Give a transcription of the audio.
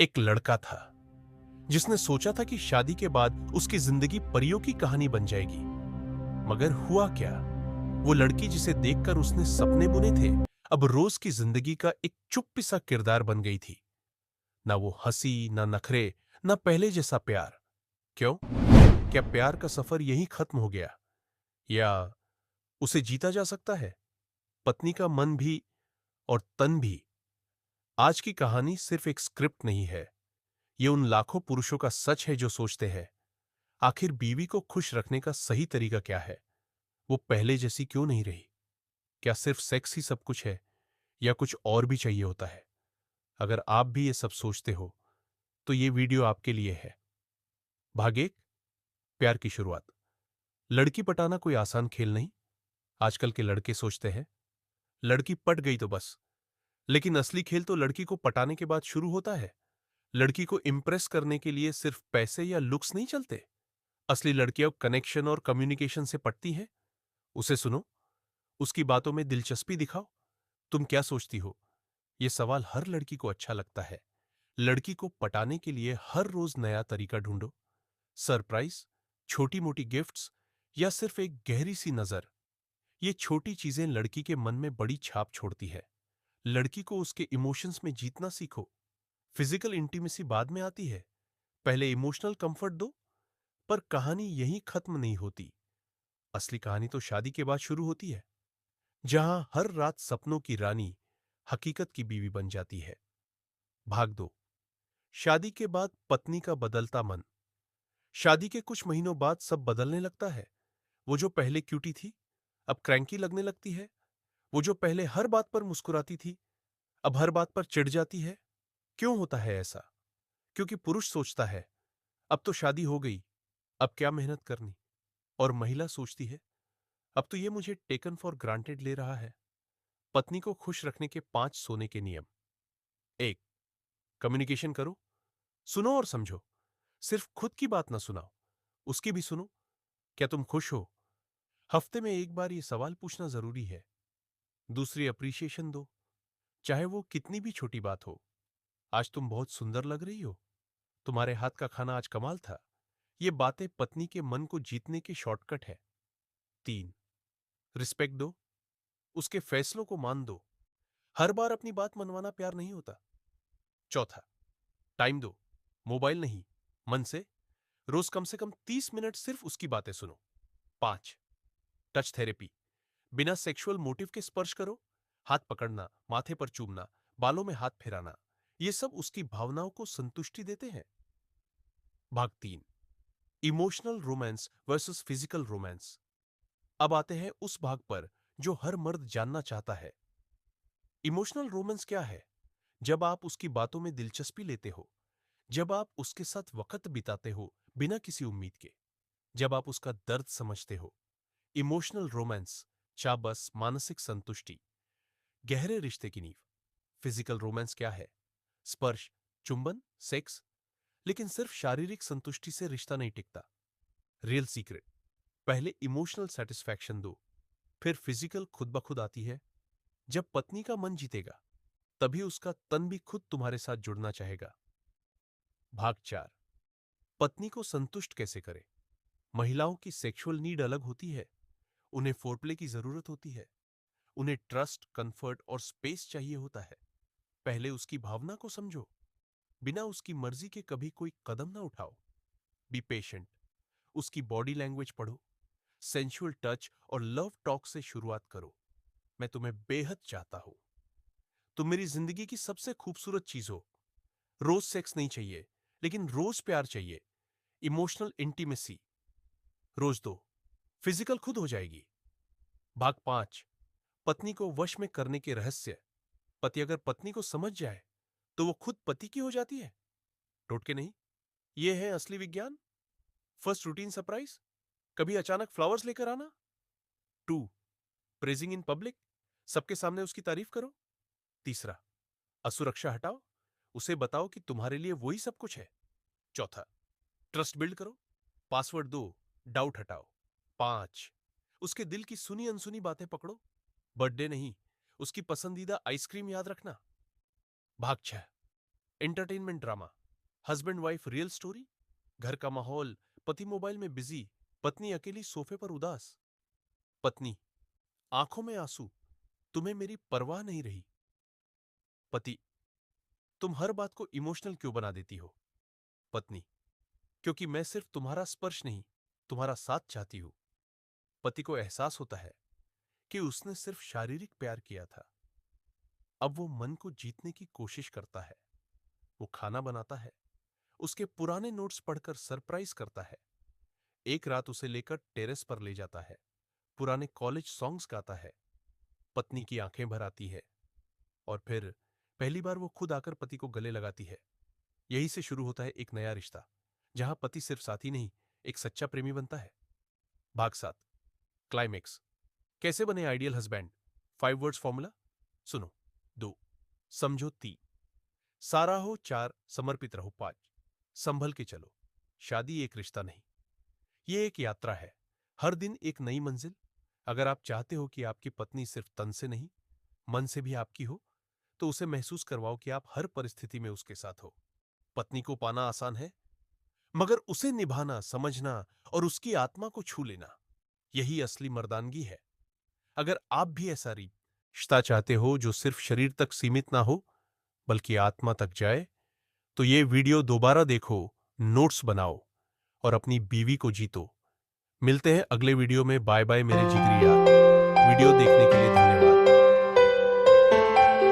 एक लड़का था जिसने सोचा था कि शादी के बाद उसकी जिंदगी परियों की कहानी बन जाएगी। मगर हुआ क्या? वो लड़की जिसे देखकर उसने सपने बुने थे, अब रोज की जिंदगी का एक चुप्पी सा किरदार बन गई थी। ना वो हंसी, ना नखरे, ना पहले जैसा प्यार। क्यों? क्या प्यार का सफर यहीं खत्म हो गया, या उसे जीता जा सकता है? पत्नी का मन भी और तन भी। आज की कहानी सिर्फ एक स्क्रिप्ट नहीं है, ये उन लाखों पुरुषों का सच है जो सोचते हैं, आखिर बीवी को खुश रखने का सही तरीका क्या है? वो पहले जैसी क्यों नहीं रही? क्या सिर्फ सेक्स ही सब कुछ है, या कुछ और भी चाहिए होता है? अगर आप भी ये सब सोचते हो, तो ये वीडियो आपके लिए है। भाग एक, प्यार की शुरुआत। लड़की पटाना कोई आसान खेल नहीं। आजकल के लड़के सोचते हैं, लड़की पट गई तो बस। लेकिन असली खेल तो लड़की को पटाने के बाद शुरू होता है। लड़की को इंप्रेस करने के लिए सिर्फ पैसे या लुक्स नहीं चलते। असली लड़कियां कनेक्शन और कम्युनिकेशन से पटती हैं। उसे सुनो, उसकी बातों में दिलचस्पी दिखाओ। तुम क्या सोचती हो? यह सवाल हर लड़की को अच्छा लगता है। लड़की को पटाने के लिए हर रोज नया तरीका ढूंढो। सरप्राइज, छोटी मोटी गिफ्ट्स, या सिर्फ एक गहरी सी नजर। ये छोटी चीजें लड़की के मन में बड़ी छाप छोड़ती है। लड़की को उसके इमोशंस में जीतना सीखो। फिजिकल इंटीमेसी बाद में आती है, पहले इमोशनल कंफर्ट दो। पर कहानी यहीं खत्म नहीं होती। असली कहानी तो शादी के बाद शुरू होती है, जहां हर रात सपनों की रानी हकीकत की बीवी बन जाती है। भाग दो, शादी के बाद पत्नी का बदलता मन। शादी के कुछ महीनों बाद सब बदलने लगता है। वो जो पहले क्यूटी थी, अब क्रैंकी लगने लगती है। वो जो पहले हर बात पर मुस्कुराती थी, अब हर बात पर चिढ़ जाती है। क्यों होता है ऐसा? क्योंकि पुरुष सोचता है, अब तो शादी हो गई, अब क्या मेहनत करनी। और महिला सोचती है, अब तो ये मुझे टेकन फॉर ग्रांटेड ले रहा है। पत्नी को खुश रखने के 5 सोने के नियम। 1, कम्युनिकेशन करो। सुनो और समझो। सिर्फ खुद की बात ना सुनाओ, उसकी भी सुनो। क्या तुम खुश हो? हफ्ते में एक बार ये सवाल पूछना जरूरी है। दूसरी, अप्रिशिएशन दो, चाहे वो कितनी भी छोटी बात हो। आज तुम बहुत सुंदर लग रही हो, तुम्हारे हाथ का खाना आज कमाल था। ये बातें पत्नी के मन को जीतने के शॉर्टकट है। 3, रिस्पेक्ट दो, उसके फैसलों को मान दो। हर बार अपनी बात मनवाना प्यार नहीं होता। 4, टाइम दो, मोबाइल नहीं, मन से। रोज कम से कम 30 मिनट सिर्फ उसकी बातें सुनो। 5, टच थेरेपी। बिना सेक्सुअल मोटिव के स्पर्श करो। हाथ पकड़ना, माथे पर चूमना, बालों में हाथ फिराना, ये सब उसकी भावनाओं को संतुष्टि देते हैं। भाग 3, emotional romance versus physical romance. अब आते हैं उस भाग पर जो हर मर्द जानना चाहता है। इमोशनल रोमांस क्या है? जब आप उसकी बातों में दिलचस्पी लेते हो, जब आप उसके साथ वक्त बिताते हो बिना किसी उम्मीद के, जब आप उसका दर्द समझते हो। इमोशनल रोमांस, चाबस, मानसिक संतुष्टि, गहरे रिश्ते की नींव। फिजिकल रोमांस क्या है? स्पर्श, चुंबन, सेक्स। लेकिन सिर्फ शारीरिक संतुष्टि से रिश्ता नहीं टिकता। रियल सीक्रेट, पहले इमोशनल सेटिस्फैक्शन दो, फिर फिजिकल खुद ब खुद आती है। जब पत्नी का मन जीतेगा, तभी उसका तन भी खुद तुम्हारे साथ जुड़ना चाहेगा। भाग 4, पत्नी को संतुष्ट कैसे करें। महिलाओं की सेक्सुअल नीड अलग होती है। उन्हें फोरप्ले की जरूरत होती है। उन्हें ट्रस्ट, कंफर्ट और स्पेस चाहिए होता है। पहले उसकी भावना को समझो। बिना उसकी मर्जी के कभी कोई कदम ना उठाओ। बी पेशेंट, उसकी बॉडी लैंग्वेज पढ़ो। सेंशुअल टच और लव टॉक से शुरुआत करो। मैं तुम्हें बेहद चाहता हूं, तुम मेरी जिंदगी की सबसे खूबसूरत चीज हो। रोज सेक्स नहीं चाहिए, लेकिन रोज प्यार चाहिए। इमोशनल इंटीमेसी रोज दो, फिजिकल खुद हो जाएगी। भाग 5, पत्नी को वश में करने के रहस्य। पति अगर पत्नी को समझ जाए, तो वो खुद पति की हो जाती है, टोटके नहीं। ये है असली विज्ञान। फर्स्ट, रूटीन सरप्राइज, कभी अचानक फ्लावर्स लेकर आना। 2, प्रेजिंग इन पब्लिक, सबके सामने उसकी तारीफ करो। तीसरा, असुरक्षा हटाओ, उसे बताओ कि तुम्हारे लिए वही सब कुछ है। चौथा, ट्रस्ट बिल्ड करो, पासवर्ड दो, डाउट हटाओ। 5, उसके दिल की सुनी अनसुनी बातें पकड़ो। बर्थडे नहीं, उसकी पसंदीदा आइसक्रीम याद रखना। भाग 6, entertainment drama, husband wife real story, घर का माहौल, पति मोबाइल में बिजी, पत्नी अकेली सोफे पर उदास। पत्नी, आंखों में आंसू, तुम्हें मेरी परवाह नहीं रही। पति, तुम हर बात को इमोशनल क्यों बना देती हो। पत्नी, क्योंकि मैं सिर्फ तुम्हारा स्पर्श नहीं, तुम्हारा साथ चाहती हूं। पति को एहसास होता है कि उसने सिर्फ शारीरिक प्यार किया था। अब वो मन को जीतने की कोशिश करता है। वो खाना बनाता है, उसके पुराने नोट्स पढ़कर सरप्राइज करता है। एक रात उसे लेकर टेरेस पर ले जाता है, पुराने कॉलेज सॉन्ग्स गाता है। पत्नी की आंखें भर आती है और फिर पहली बार वो खुद आकर पति को गले लगाती है। यही से शुरू होता है एक नया रिश्ता, जहां पति सिर्फ साथी नहीं, एक सच्चा प्रेमी बनता है। भाग 7, क्लाइमेक्स। कैसे बने आइडियल हस्बैंड? 5 वर्ड्स फॉर्मूला सुनो। 2, समझो 3, सारा हो 4, समर्पित रहो 5, संभल के चलो। शादी एक रिश्ता नहीं, ये एक यात्रा है। हर दिन एक नई मंजिल। अगर आप चाहते हो कि आपकी पत्नी सिर्फ तन से नहीं, मन से भी आपकी हो, तो उसे महसूस करवाओ कि आप हर परिस्थिति में उसके साथ हो। पत्नी को पाना आसान है, मगर उसे निभाना, समझना और उसकी आत्मा को छू लेना, यही असली मर्दानगी है। अगर आप भी ऐसा रिश्ता चाहते हो जो सिर्फ शरीर तक सीमित ना हो, बल्कि आत्मा तक जाए, तो ये वीडियो दोबारा देखो, नोट्स बनाओ और अपनी बीवी को जीतो। मिलते हैं अगले वीडियो में। बाय बाय मेरे जिगरी यार। वीडियो देखने के लिए धन्यवाद।